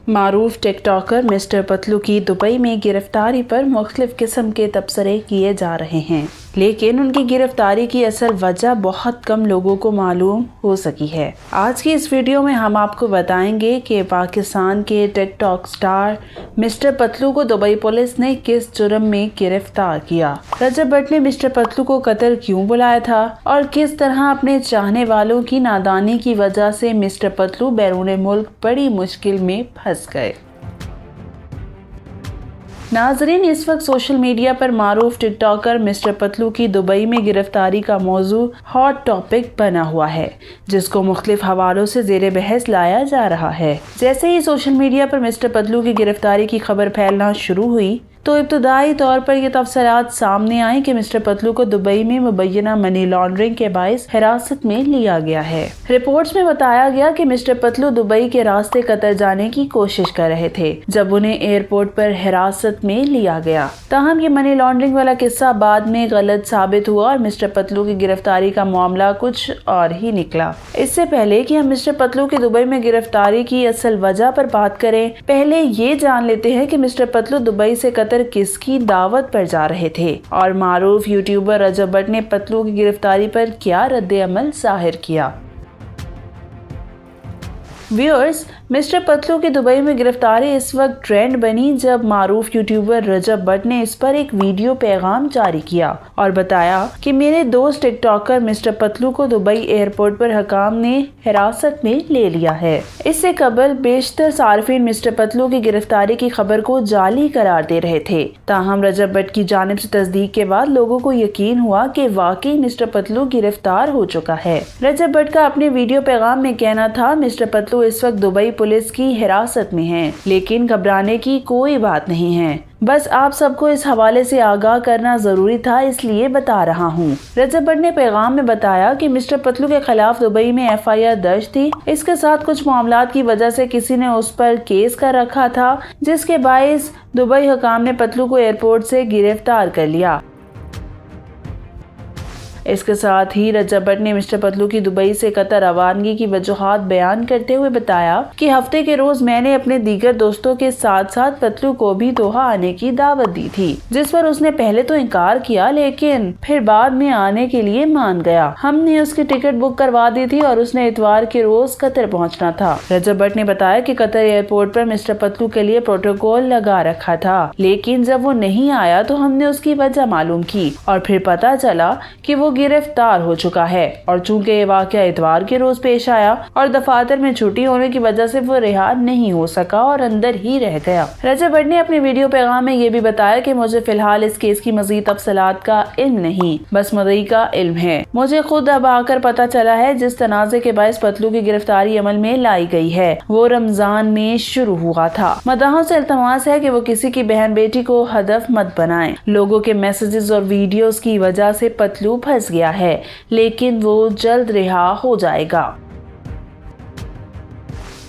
معروف ٹک talker mister پتلو کی Dubai میں گرفتاری پر مختلف قسم کے تبصرے کیے جا رہے ہیں، لیکن ان کی گرفتاری کی اصل وجہ بہت کم لوگوں کو معلوم ہو سکی ہے۔ آج کی اس ویڈیو میں ہم آپ کو بتائیں گے کہ پاکستان کے ٹک ٹاک سٹار مسٹر پتلو کو دبئی پولیس نے کس جرم میں گرفتار کیا، رجب بٹ نے مسٹر پتلو کو قطر کیوں بلایا تھا اور کس طرح اپنے چاہنے والوں کی نادانی کی وجہ سے مسٹر پتلو بیرون ملک بڑی مشکل میں پھنس گئے۔ ناظرین، اس وقت سوشل میڈیا پر معروف ٹک ٹاکر مسٹر پتلو کی دبئی میں گرفتاری کا موضوع ہاٹ ٹاپک بنا ہوا ہے، جس کو مختلف حوالوں سے زیر بحث لایا جا رہا ہے۔ جیسے ہی سوشل میڈیا پر مسٹر پتلو کی گرفتاری کی خبر پھیلنا شروع ہوئی تو ابتدائی طور پر یہ تفصیلات سامنے آئیں کہ مسٹر پتلو کو دبئی میں مبینہ منی لانڈرنگ کے باعث حراست میں لیا گیا ہے۔ رپورٹس میں بتایا گیا کہ مسٹر پتلو دبئی کے راستے قطر جانے کی کوشش کر رہے تھے جب انہیں ایئرپورٹ پر حراست میں لیا گیا۔ تاہم یہ منی لانڈرنگ والا قصہ بعد میں غلط ثابت ہوا اور مسٹر پتلو کی گرفتاری کا معاملہ کچھ اور ہی نکلا۔ اس سے پہلے کہ ہم مسٹر پتلو کی دبئی میں گرفتاری کی اصل وجہ پر بات کریں، پہلے یہ جان لیتے ہیں کہ مسٹر پتلو دبئی سے قطر کس کی دعوت پر جا رہے تھے اور معروف یوٹیوبر رجب بٹ نے پتلو کی گرفتاری پر کیا رد عمل ظاہر کیا۔ ویورز، مسٹر پتلو کی دبئی میں گرفتاری اس وقت ٹرینڈ بنی جب معروف یوٹیوبر رجب بٹ نے اس پر ایک ویڈیو پیغام جاری کیا اور بتایا کہ میرے دوست ٹک ٹاکر مسٹر پتلو کو دبئی ایئرپورٹ پر حکام نے حراست میں لے لیا ہے۔ اس سے قبل بیشتر صارفین مسٹر پتلو کی گرفتاری کی خبر کو جعلی قرار دے رہے تھے، تاہم رجب بٹ کی جانب سے تصدیق کے بعد لوگوں کو یقین ہوا کہ واقعی مسٹر پتلو گرفتار ہو چکا ہے۔ رجب بٹ کا اپنے ویڈیو پیغام میں کہنا تھا، مسٹر پتلو اس وقت دبئی پولیس کی حراست میں ہیں، لیکن گھبرانے کی کوئی بات نہیں ہے، بس آپ سب کو اس حوالے سے آگاہ کرنا ضروری تھا، اس لیے بتا رہا ہوں۔ رجب بٹ نے پیغام میں بتایا کہ مسٹر پتلو کے خلاف دبئی میں FIR درج تھی، اس کے ساتھ کچھ معاملات کی وجہ سے کسی نے اس پر کیس کر رکھا تھا، جس کے باعث دبئی حکام نے پتلو کو ایئرپورٹ سے گرفتار کر لیا۔ اس کے ساتھ ہی رجب بٹ نے مسٹر پتلو کی دبئی سے قطر روانگی کی وجوہات بیان کرتے ہوئے بتایا کہ ہفتے کے روز میں نے اپنے دیگر دوستوں کے ساتھ ساتھ پتلو کو بھی دوحہ آنے کی دعوت دی تھی، جس پر اس نے پہلے تو انکار کیا لیکن پھر بعد میں آنے کے لیے مان گیا۔ ہم نے اس کی ٹکٹ بک کروا دی تھی اور اس نے اتوار کے روز قطر پہنچنا تھا۔ رجب بٹ نے بتایا کہ قطر ایئرپورٹ پر مسٹر پتلو کے لیے پروٹوکول لگا رکھا تھا، لیکن جب وہ نہیں آیا تو ہم نے اس کی وجہ معلوم کی اور پھر پتا چلا کہ وہ گرفتار ہو چکا ہے، اور چونکہ یہ واقعہ اتوار کے روز پیش آیا اور دفاتر میں چھٹی ہونے کی وجہ سے وہ رہا نہیں ہو سکا اور اندر ہی رہ گیا۔ رجب بٹ نے اپنے ویڈیو پیغام میں یہ بھی بتایا کہ مجھے فی الحال اس کیس کی مزید تفصیلات کا علم نہیں، بس مدعی کا علم ہے۔ مجھے خود اب آ کر پتا چلا ہے جس تنازع کے باعث پتلو کی گرفتاری عمل میں لائی گئی ہے وہ رمضان میں شروع ہوا تھا۔ مداحوں سے التماس ہے کہ وہ کسی کی بہن بیٹی کو ہدف مت بنائیں۔ لوگوں کے میسجز اور ویڈیوز کی وجہ سے پتلو پھنس گیا ہے، لیکن وہ جلد رہا ہو جائے گا۔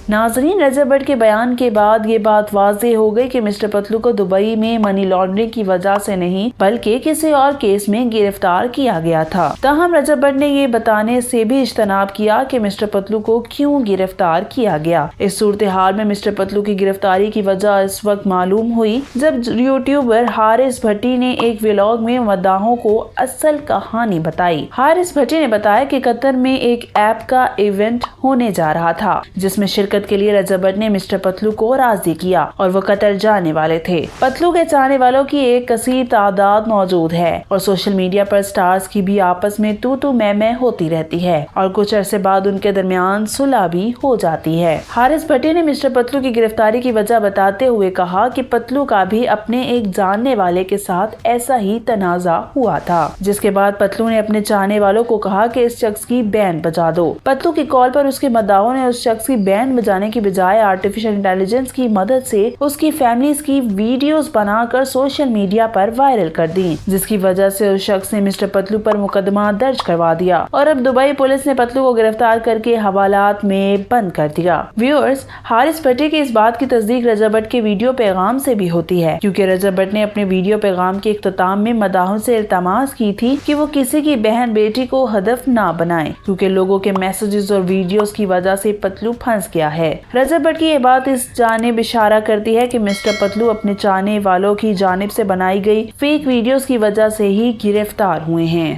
ناظرین، رجب بٹ کے بیان کے بعد یہ بات واضح ہو گئی کہ مسٹر پتلو کو دبئی میں منی لانڈرنگ کی وجہ سے نہیں بلکہ کسی اور کیس میں گرفتار کیا گیا تھا۔ تاہم رجب بٹ نے یہ بتانے سے بھی اجتناب کیا کہ مسٹر پتلو کو کیوں گرفتار کیا گیا۔ اس صورتحال میں مسٹر پتلو کی گرفتاری کی وجہ اس وقت معلوم ہوئی جب یوٹیوبر حارث بھٹی نے ایک ولاگ میں مداحوں کو اصل کہانی بتائی۔ حارث بھٹی نے بتایا کہ قطر میں ایک ایپ کا ایونٹ ہونے جا رہا تھا جس میں شرکت کے لیے رجب بٹ نے مسٹر پتلو کو راضی کیا اور وہ قطر جانے والے تھے۔ پتلو کے چاہنے والوں کی ایک کثیر تعداد موجود ہے اور سوشل میڈیا پر سٹارز کی بھی آپس میں تو میں ہوتی رہتی ہے اور کچھ عرصے بعد ان کے درمیان صلح بھی ہو جاتی ہے۔ حارث بھٹی نے مسٹر پتلو کی گرفتاری کی وجہ بتاتے ہوئے کہا کہ پتلو کا بھی اپنے ایک جاننے والے کے ساتھ ایسا ہی تنازع ہوا تھا، جس کے بعد پتلو نے اپنے چاہنے والوں کو کہا کہ اس شخص کی بینڈ بجا دو۔ پتلو کی کال پر اس کے مداحوں نے اس شخص کی بینڈ بجانے کی بجائے آرٹیفیشل انٹیلیجنس کی مدد سے اس کی فیملیز کی ویڈیوز بنا کر سوشل میڈیا پر وائرل کر دی، جس کی وجہ سے اس شخص نے مسٹر پتلو پر مقدمہ درج کروا دیا اور اب دبئی پولیس نے پتلو کو گرفتار کر کے حوالات میں بند کر دیا۔ ویورز، حارث بھٹی کی اس بات کی تصدیق رجب بٹ کے ویڈیو پیغام سے بھی ہوتی ہے، کیونکہ رجب بٹ نے اپنے ویڈیو پیغام کے اختتام میں مداحوں سے التماس کی تھی کہ وہ کسی کی بہن بیٹی کو ہدف نہ بنائیں، کیونکہ لوگوں کے میسجز اور ویڈیوز کی وجہ سے پتلو پھنس گیا ہے۔ ہے۔ رجب بھٹ کی یہ بات اس جانب اشارہ کرتی ہے کہ مسٹر پتلو اپنے چاہنے والوں کی جانب سے بنائی گئی فیک ویڈیوز کی وجہ سے ہی گرفتار ہوئے ہیں۔